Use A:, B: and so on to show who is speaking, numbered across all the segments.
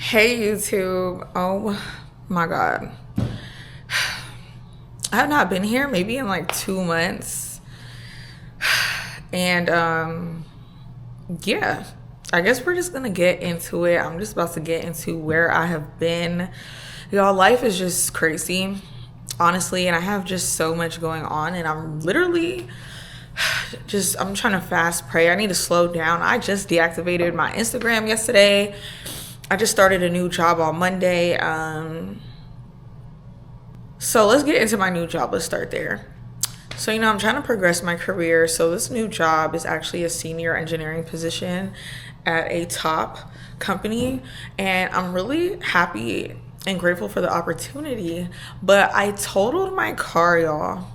A: Hey YouTube. Oh my god. I have not been here maybe in like 2 months. And yeah, I guess we're just gonna get into it. I'm just about to get into where I have been. Y'all, life is just crazy, honestly, and I have just so much going on, and I'm literally I'm trying to fast pray. I need to slow down. I just deactivated my Instagram yesterday. I just started a new job on Monday. So let's get into my new job. Let's start there. So, I'm trying to progress my career. So this new job is actually a senior engineering position at a top company. And I'm really happy and grateful for the opportunity. But I totaled my car, y'all,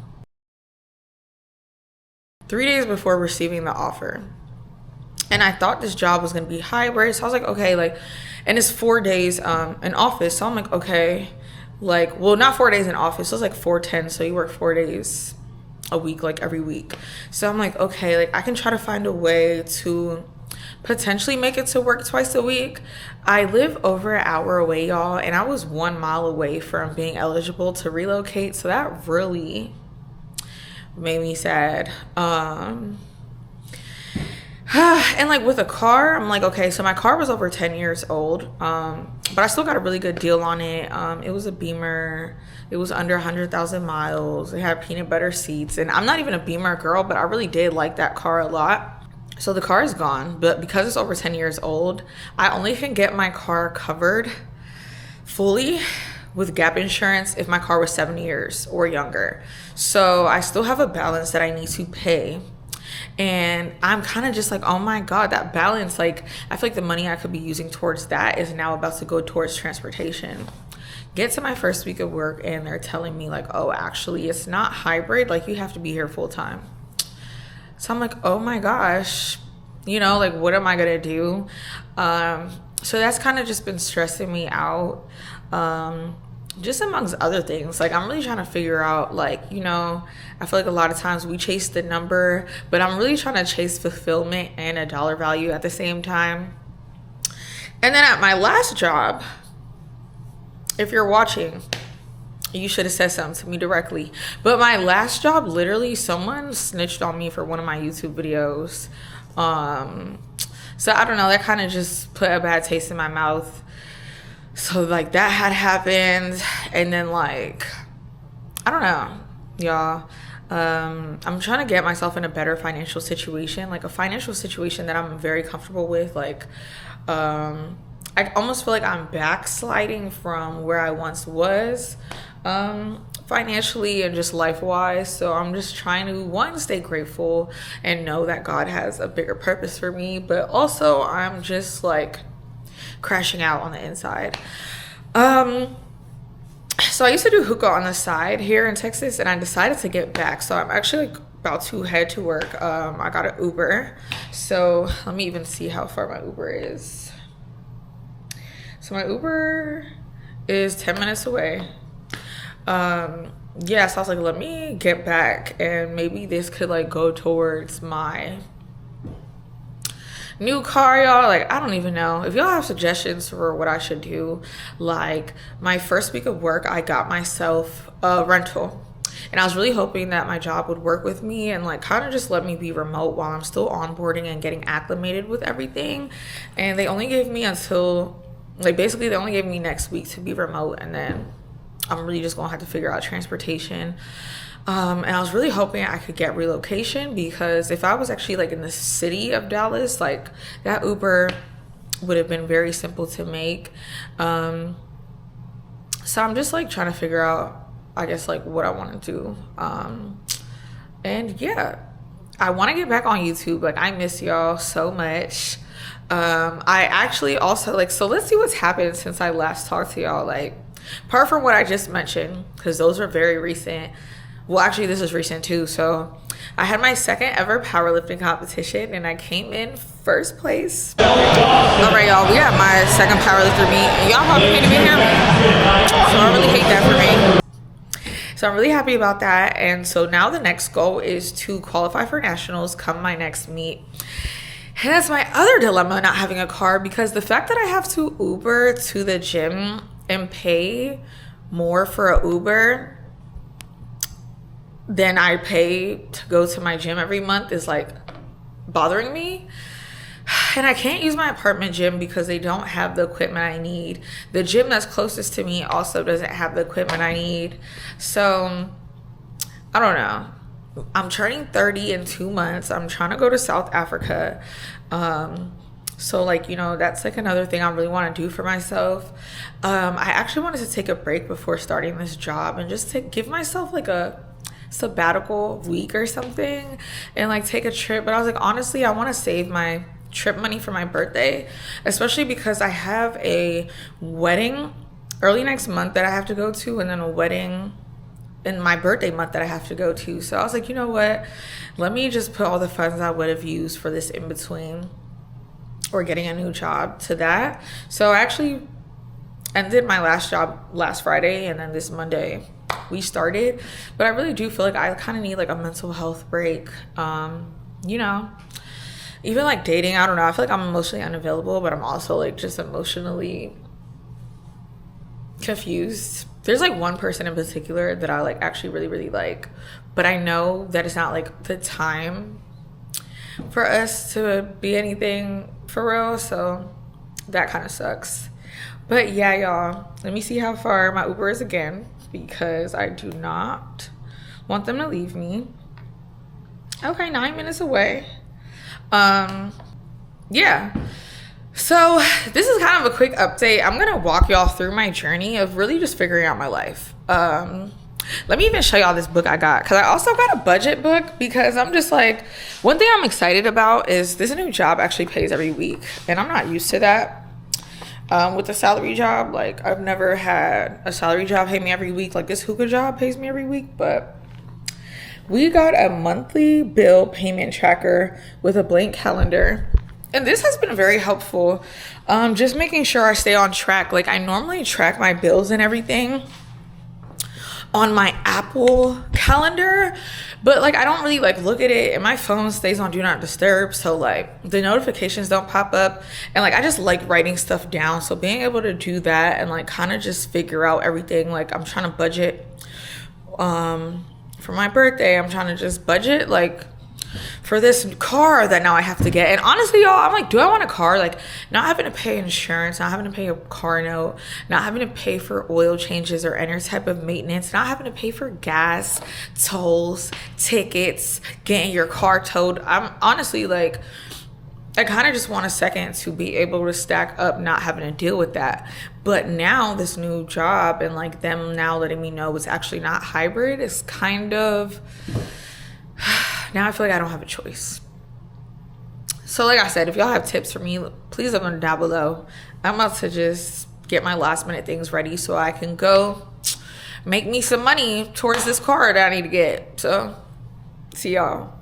A: 3 days before receiving the offer. And I thought this job was going to be hybrid. So I was like, okay, and it's 4 days in office. So I'm like, okay, well, not 4 days in office. So it's like 410. So you work 4 days a week, every week. So I'm like, okay, I can try to find a way to potentially make it to work twice a week. I live over an hour away, y'all. And I was 1 mile away from being eligible to relocate. So that really made me sad. And with a car, I'm like, okay, so my car was over 10 years old, but I still got a really good deal on it. It was a Beamer. It was under 100,000 miles. It had peanut butter seats, and I'm not even a Beamer girl, but I really did like that car a lot. So the car is gone, but because it's over 10 years old, I only can get my car covered fully with gap insurance if my car was 7 years or younger. So I still have a balance that I need to pay. And I'm kind of just like, oh my God, that balance, I feel like the money I could be using towards that is now about to go towards transportation. Get to my first week of work and they're telling me oh, actually it's not hybrid. You have to be here full time. So I'm like, oh my gosh, what am I going to do? So that's kind of just been stressing me out. Just amongst other things, I'm really trying to figure out, I feel like a lot of times we chase the number, but I'm really trying to chase fulfillment and a dollar value at the same time. And then at my last job, if you're watching, you should have said something to me directly. But my last job, literally someone snitched on me for one of my YouTube videos. So I don't know, that kind of just put a bad taste in my mouth. So that had happened, and then I don't know, y'all. I'm trying to get myself in a better financial situation, a financial situation that I'm very comfortable with. I almost feel like I'm backsliding from where I once was, financially and just life-wise. So I'm just trying to, one, stay grateful and know that God has a bigger purpose for me, but also I'm just crashing out on the inside. So I used to do hookah on the side here in Texas, and I decided to get back. So I'm actually about to head to work. I got an Uber. So let me even see how far my Uber is. So my Uber is 10 minutes away. Yeah, so I was like, let me get back, and maybe this could go towards my new car, y'all. I don't even know if y'all have suggestions for what I should do. My first week of work, I got myself a rental, and I was really hoping that my job would work with me and kind of just let me be remote while I'm still onboarding and getting acclimated with everything. And they only gave me until basically they only gave me next week to be remote, and then I'm really just gonna have to figure out transportation. And I was really hoping I could get relocation, because if I was actually in the city of Dallas, that Uber would have been very simple to make. So I'm just trying to figure out, I guess, what I want to do. And yeah, I want to get back on YouTube. I miss y'all so much. I actually also so let's see what's happened since I last talked to y'all. Apart from what I just mentioned, because those are very recent. Well, actually, this is recent too. So I had my second ever powerlifting competition, and I came in first place. All right, y'all, we got my second powerlifter meet, and y'all probably can't even hear me. So I really hate that for me. So I'm really happy about that. And so now the next goal is to qualify for nationals come my next meet. And that's my other dilemma, not having a car, because the fact that I have to Uber to the gym and pay more for a Uber than I pay to go to my gym every month is like bothering me. And I can't use my apartment gym because they don't have the equipment I need. The gym that's closest to me also doesn't have the equipment I need. So I don't know. I'm turning 30 in 2 months. I'm trying to go to South Africa. So like, you know, that's like another thing I really want to do for myself. I actually wanted to take a break before starting this job and just to give myself like a sabbatical week or something and like take a trip. But I was like, honestly, I want to save my trip money for my birthday, especially because I have a wedding early next month that I have to go to, and then a wedding in my birthday month that I have to go to. So I was like, you know what, let me just put all the funds I would have used for this in between or getting a new job to that. So I actually ended my last job last Friday, and then this Monday we started. But I really do feel like I kind of need like a mental health break. You know, even like dating, I don't know, I feel like I'm emotionally unavailable, but I'm also like just emotionally confused. There's like one person in particular that I like actually really like, but I know that it's not like the time for us to be anything for real, so that kind of sucks. But yeah, y'all, let me see how far my Uber is again, because I do not want them to leave me. Okay, 9 minutes away. Yeah, so this is kind of a quick update. I'm gonna walk y'all through my journey of really just figuring out my life. Let me even show y'all this book I got, because I also got a budget book, because I'm just like, one thing I'm excited about is this new job actually pays every week, and I'm not used to that. With a salary job, like I've never had a salary job pay me every week. Like this hookah job pays me every week, but we got a monthly bill payment tracker with a blank calendar. And this has been very helpful. Just making sure I stay on track. Like I normally track my bills and everything on my Apple calendar, but like I don't really like look at it, and my phone stays on do not disturb, so like the notifications don't pop up, and like I just like writing stuff down. So being able to do that and like kind of just figure out everything, like I'm trying to budget for my birthday, I'm trying to just budget like for this car that now I have to get. And honestly, y'all, I'm like, do I want a car? Like not having to pay insurance, not having to pay a car note, not having to pay for oil changes or any type of maintenance, not having to pay for gas, tolls, tickets, getting your car towed. I'm honestly like, I kind of just want a second to be able to stack up not having to deal with that. But now this new job and like them now letting me know it's actually not hybrid is kind of, now I feel like I don't have a choice. So like I said, if y'all have tips for me, please leave them down below. I'm about to just get my last minute things ready so I can go make me some money towards this car that I need to get. So see y'all.